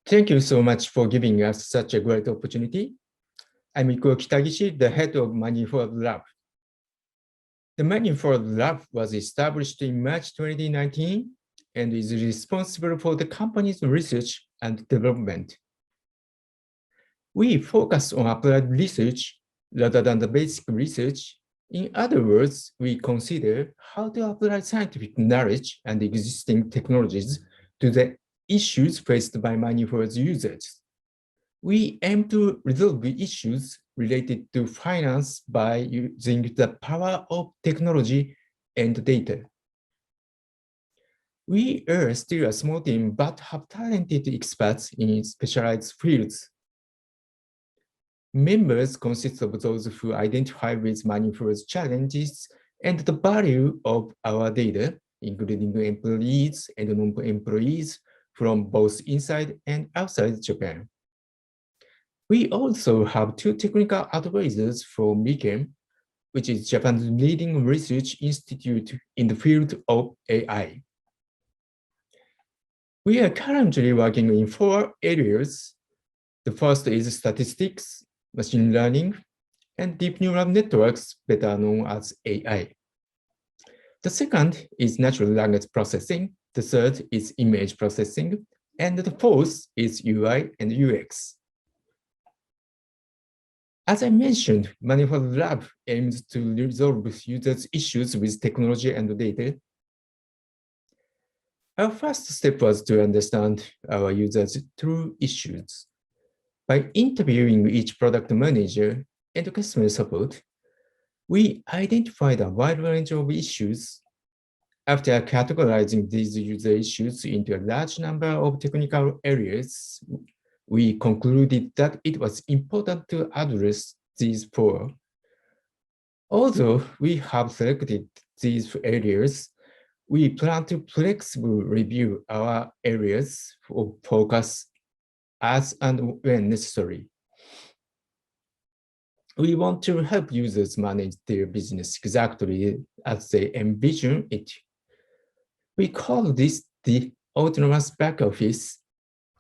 Thank you so much for giving us such a great opportunity. I'm Iko Kitagishi, the head of Manifold Lab. The Manifold Lab was established in March 2019 and is responsible for the company's research and development. We focus on applied research rather than the basic research. In other words, we consider how to apply scientific knowledge and existing technologies to the issues faced by Manifold's users. We aim to resolve issues related to finance by using the power of technology and data. We are still a small team, but have talented experts in specialized fields. Members consist of those who identify with Manifold's challenges and the value of our data, including employees and non-employees from both inside and outside Japan. We also have two technical advisors from RIKEN, which is Japan's leading research institute in the field of AI. We are currently working in 4 areas. The first is statistics, machine learning, and deep neural networks, better known as AI. The second is natural language processing. The third is image processing. And the fourth is UI and UX. As I mentioned, Manifold Lab aims to resolve users' issues with technology and data. Our first step was to understand our users' true issues. By interviewing each product manager and customer support, we identified a wide range of issues. After categorizing these user issues into a large number of technical areas, we concluded that it was important to address these 4. Although we have selected these areas, we plan to flexibly review our areas of focus as and when necessary. We want to help users manage their business exactly as they envision it. We call this the autonomous back office.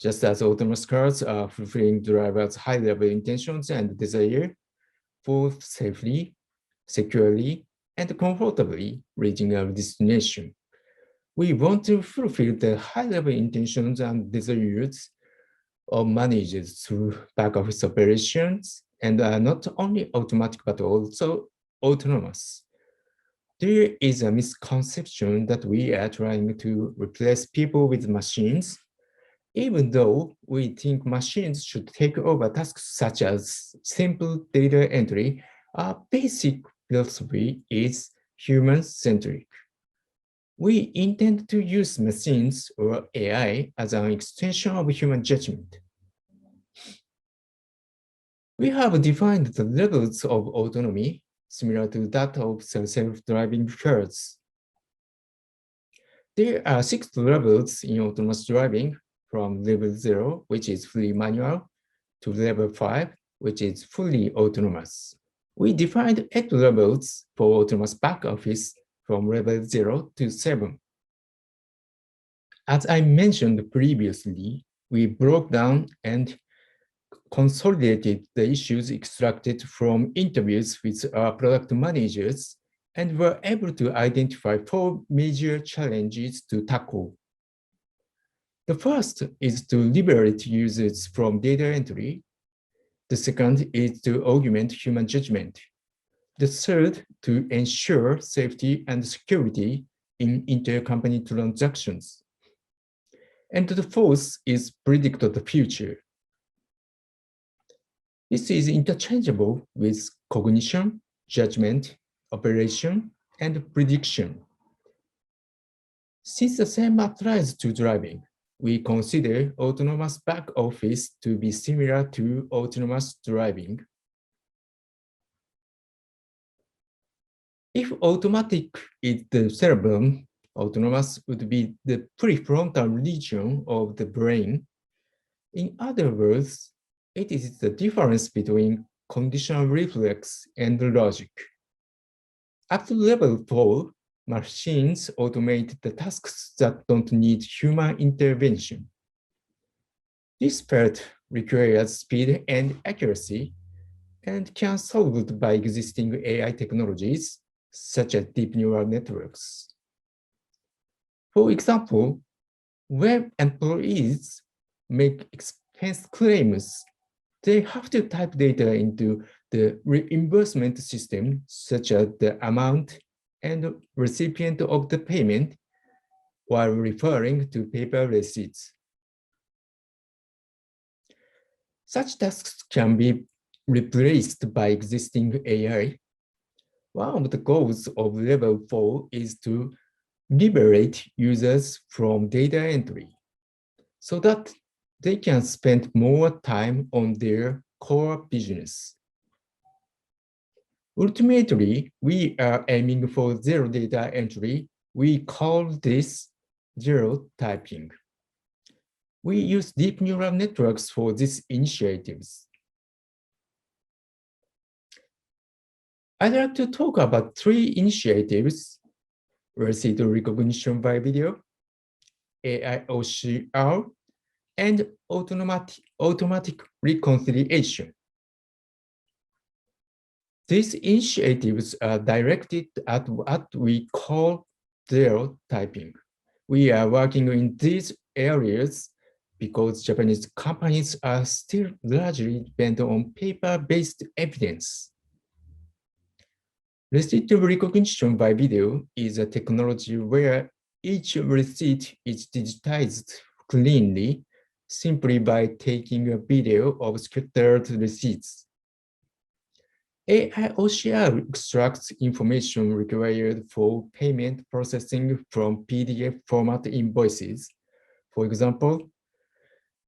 Just as autonomous cars are fulfilling drivers' high-level intentions and desire for safely, securely, and comfortably reaching our destination. We want to fulfill the high-level intentions and desires of managers through back-office operations and are not only automatic but also autonomous. There is a misconception that we are trying to replace people with machines. Even though we think machines should take over tasks such as simple data entry, our basic philosophy is human-centric. We intend to use machines or AI as an extension of human judgment. We have defined the levels of autonomy similar to that of self-driving cars. There are 6 levels in autonomous driving, from level 0, which is fully manual, to level 5, which is fully autonomous. We defined 8 levels for autonomous back office from level 0 to 7. As I mentioned previously, we broke down and consolidated the issues extracted from interviews with our product managers and were able to identify 4 major challenges to tackle. The first is to liberate users from data entry. The second is to augment human judgment. The third, to ensure safety and security in intercompany transactions. And the fourth is predict the future. This is interchangeable with cognition, judgment, operation, and prediction. Since the same applies to driving, we consider autonomous back office to be similar to autonomous driving. If automatic is the cerebellum, autonomous would be the prefrontal region of the brain. In other words, it is the difference between conditional reflex and logic. Up to level 4, machines automate the tasks that don't need human intervention. This part requires speed and accuracy and can be solved by existing AI technologies such as deep neural networks. For example, when employees make expense claims, they have to type data into the reimbursement system, such as the amount and recipient of the payment, while referring to paper receipts. Such tasks can be replaced by existing AI. One of the goals of level 4 is to liberate users from data entry so that they can spend more time on their core business. Ultimately, we are aiming for zero data entry. We call this zero typing. We use deep neural networks for these initiatives. I'd like to talk about 3 initiatives: receipt recognition by video, AI OCR, and automatic reconciliation. These initiatives are directed at what we call zero typing. We are working in these areas because Japanese companies are still largely dependent on paper-based evidence. Receipt recognition by video is a technology where each receipt is digitized cleanly simply by taking a video of scattered receipts. AI OCR extracts information required for payment processing from PDF format invoices. For example,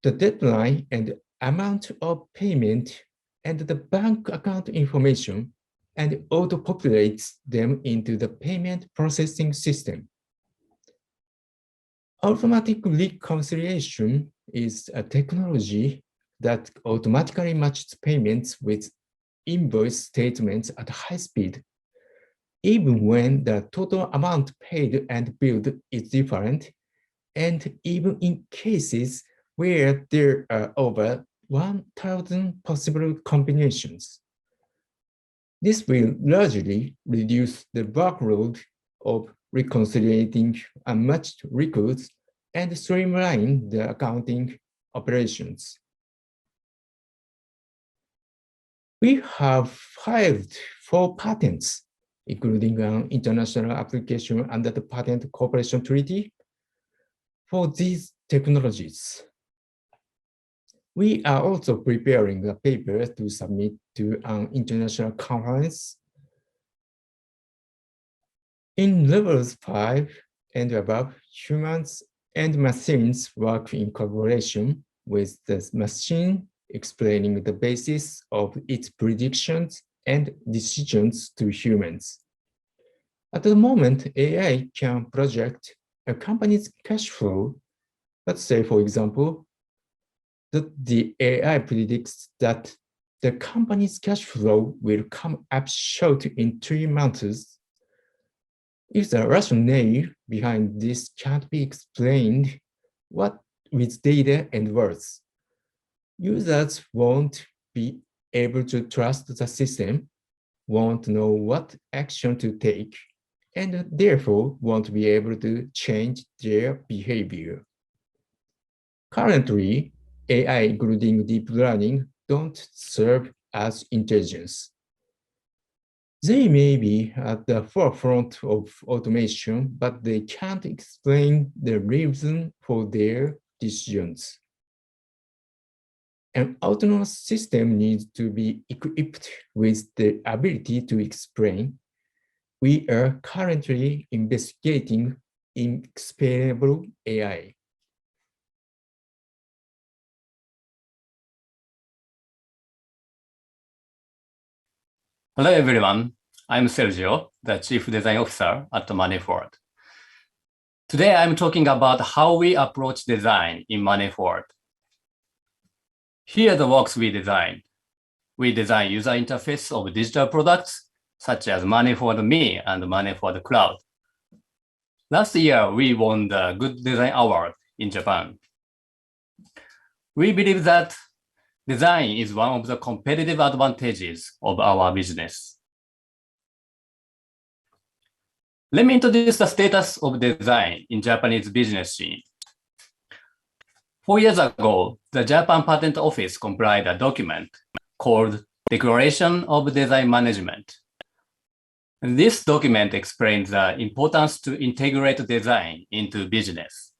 the deadline and amount of payment and the bank account information, and auto-populates them into the payment processing system. Automatic reconciliation is a technology that automatically matches payments with invoice statements at high speed, even when the total amount paid and billed is different, and even in cases where there are over 1,000 possible combinations. This will largely reduce the workload of reconciliating unmatched records and streamline the accounting operations. We have filed 4 patents, including an international application under the Patent Cooperation Treaty for these technologies. We are also preparing a paper to submit to an international conference. In levels 5 and above, humans and machines work in collaboration with the machine, explaining the basis of its predictions and decisions to humans. At the moment, AI can project a company's cash flow. Let's say, for example, that the AI predicts that the company's cash flow will come up short in 3 months. If the rationale behind this can't be explained with data and words, users won't be able to trust the system, won't know what action to take, and therefore won't be able to change their behavior. Currently, AI, including deep learning, don't serve as intelligence. They may be at the forefront of automation, but they can't explain the reason for their decisions. An autonomous system needs to be equipped with the ability to explain. We are currently investigating inexplainable AI. Hello everyone, I'm Sergio, the Chief Design Officer at Manifold. Today I'm talking about how we approach design in Manifold. Here are the works we design. We design user interface of digital products such as Manifold Me and Manifold Cloud. Last year, we won the Good Design Award in Japan. We believe that design is one of the competitive advantages of our business. Let me introduce the status of design in Japanese business scene. 4 years ago, the Japan Patent Office compiled a document called Declaration of Design Management. And this document explains the importance to integrate design into business.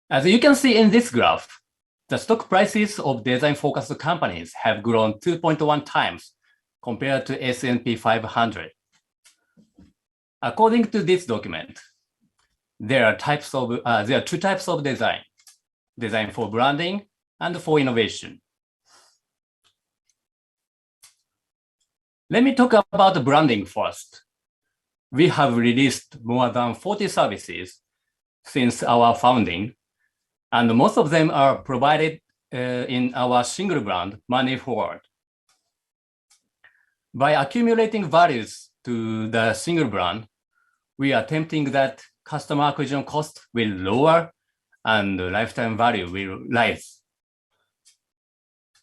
As you can see in this graph, the stock prices of design-focused companies have grown 2.1 times compared to S&P 500. According to this document, there are two types of design: design for branding and for innovation. Let me talk about branding first. We have released more than 40 services since our founding, and most of them are provided in our single brand, Money Forward. By accumulating values to the single brand, we are attempting that customer acquisition cost will lower and lifetime value will rise.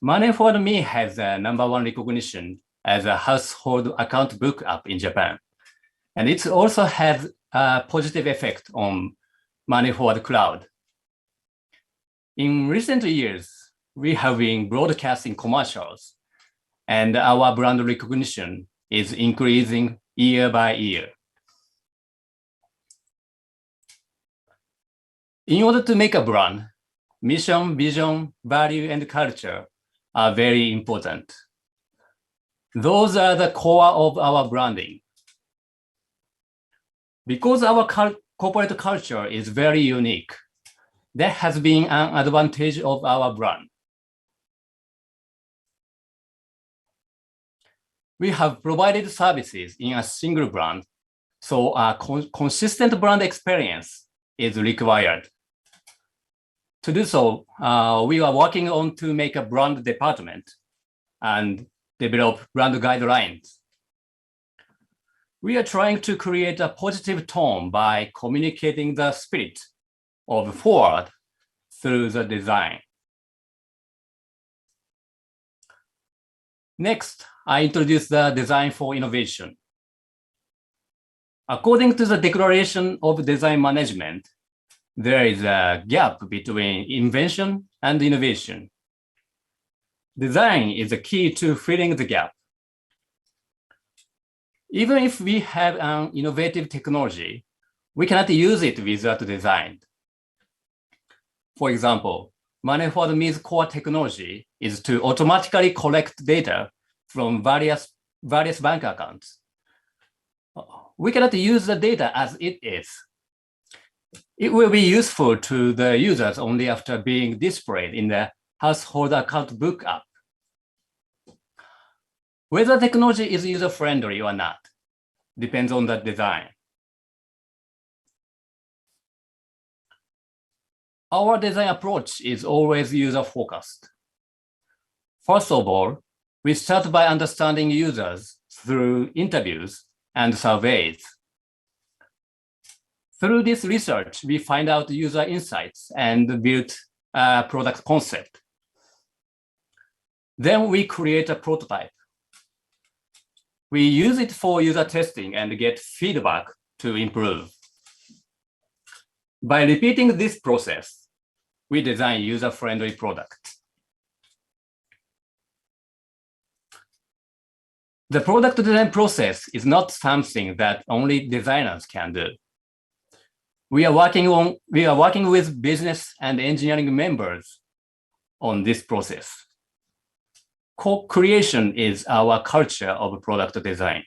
Money Forward Me has the #1 recognition as a household account book app in Japan. And it also has a positive effect on Money Forward Cloud. In recent years, we have been broadcasting commercials, and our brand recognition is increasing year by year. In order to make a brand, mission, vision, value, and culture are very important. Those are the core of our branding. Because our corporate culture is very unique, that has been an advantage of our brand. We have provided services in a single brand, so a consistent brand experience is required. To do so, we are working on to make a brand department and develop brand guidelines. We are trying to create a positive tone by communicating the spirit of Forward through the design. Next, I introduce the design for innovation. According to the Declaration of Design Management, there is a gap between invention and innovation. Design is the key to filling the gap. Even if we have an innovative technology, we cannot use it without design. For example, Money Forward Me's core technology is to automatically collect data from various bank accounts. We cannot use the data as it is. It will be useful to the users only after being displayed in the household account book app. Whether technology is user-friendly or not depends on the design. Our design approach is always user-focused. First of all, we start by understanding users through interviews and surveys. Through this research, we find out user insights and build a product concept. Then we create a prototype. We use it for user testing and get feedback to improve. By repeating this process, we design user-friendly products. The product design process is not something that only designers can do. We are working with business and engineering members on this process. Co-creation is our culture of product design.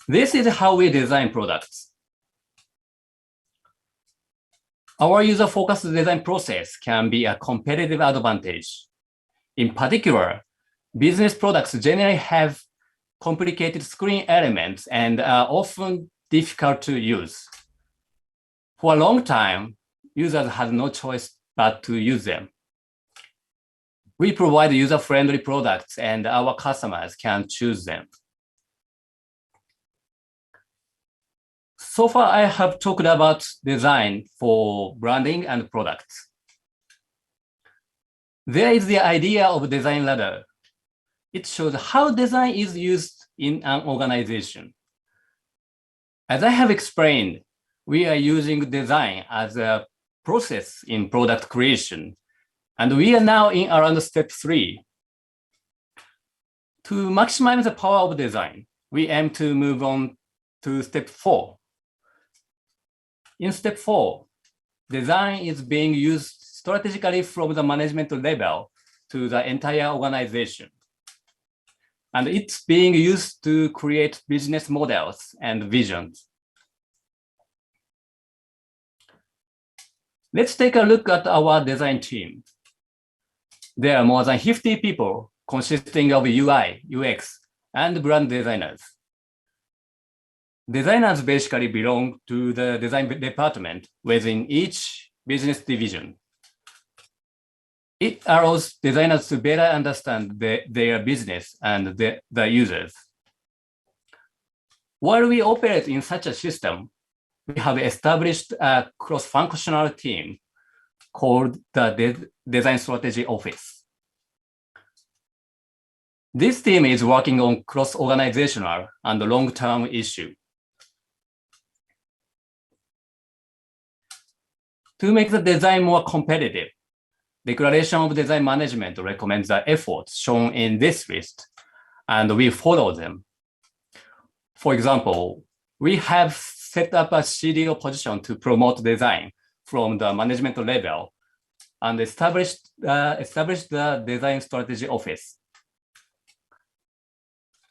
This is how we design products. Our user-focused design process can be a competitive advantage. In particular, business products generally have complicated screen elements and are often difficult to use. For a long time, users had no choice but to use them. We provide user-friendly products and our customers can choose them. So far, I have talked about design for branding and products. There is the idea of design ladder. It shows how design is used in an organization. As I have explained, we are using design as a process in product creation, and we are now in around step 3. To maximize the power of design, we aim to move on to step 4. In step 4, design is being used strategically from the management level to the entire organization. And it's being used to create business models and visions. Let's take a look at our design team. There are more than 50 people consisting of UI, UX, and brand designers. Designers basically belong to the design department within each business division. It allows designers to better understand their business and the users. While we operate in such a system, we have established a cross-functional team called the Design Strategy Office. This team is working on cross-organizational and long-term issues. To make the design more competitive, Declaration of Design Management recommends the efforts shown in this list, and we follow them. For example, we have set up a CDO position to promote design from the management level and established the Design Strategy Office.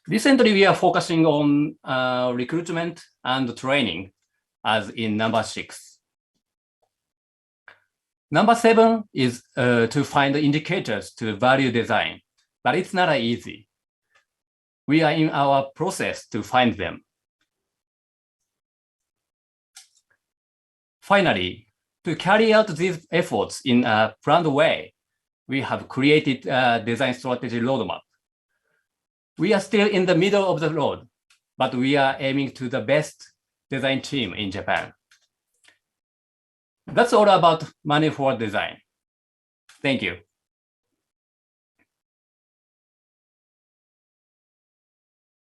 Recently, we are focusing on recruitment and training, as in number 6. Number 7 is to find indicators to value design, but it's not easy. We are in our process to find them. Finally, to carry out these efforts in a planned way, we have created a design strategy roadmap. We are still in the middle of the road, but we are aiming to the best design team in Japan. That's all about money for design. Thank you.